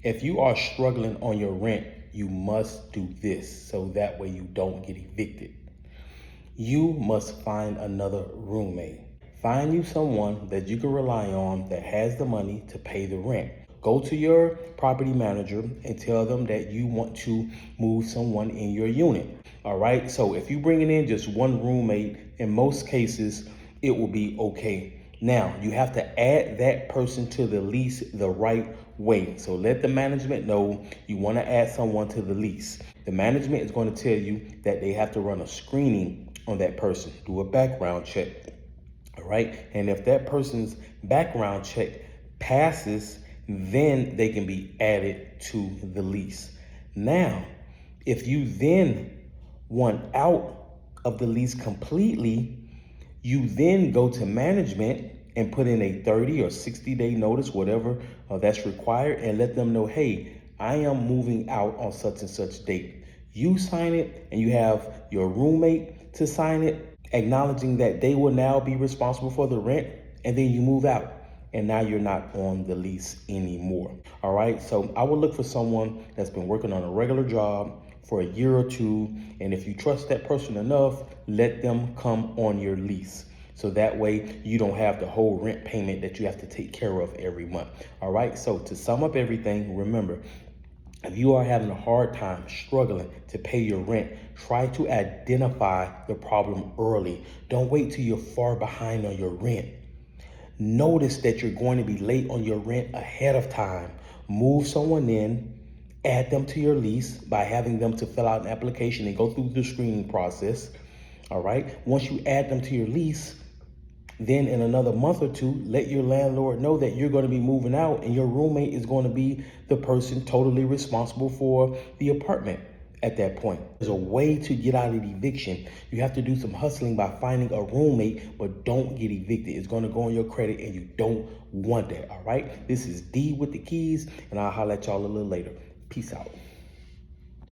If you are struggling on your rent, you must do this so that way you don't get evicted. You must find another roommate. Find you someone that you can rely on that has the money to pay the rent. Go to your property manager and tell them that you want to move someone in your unit. All right. So if you bringing in just one roommate, in most cases, it will be okay. Now you have to add that person to the lease the right way. So let the management know you want to add someone to the lease. The management is going to tell you that they have to run a screening on that person, do a background check. All right. And if that person's background check passes, then they can be added to the lease. Now, if you then want out of the lease completely, you then go to management and put in a 30 or 60-day notice, whatever that's required, and let them know, hey, I am moving out on such and such date. You sign it and you have your roommate to sign it, acknowledging that they will now be responsible for the rent, and then you move out. And now you're not on the lease anymore. All right. So I would look for someone that's been working on a regular job for a year or two. And if you trust that person enough, let them come on your lease. So that way you don't have the whole rent payment that you have to take care of every month. All right. So to sum up everything, remember, if you are having a hard time struggling to pay your rent, try to identify the problem early. Don't wait till you're far behind on your rent. Notice that you're going to be late on your rent ahead of time. Move someone in, add them to your lease by having them to fill out an application and go through the screening process. All right. Once you add them to your lease, then in another month or two, let your landlord know that you're going to be moving out and your roommate is going to be the person totally responsible for the apartment. At that point, there's a way to get out of eviction. You have to do some hustling by finding a roommate, but don't get evicted. It's going to go on your credit and you don't want that. All right. This is D with the keys, and I'll holler at y'all a little later. Peace out.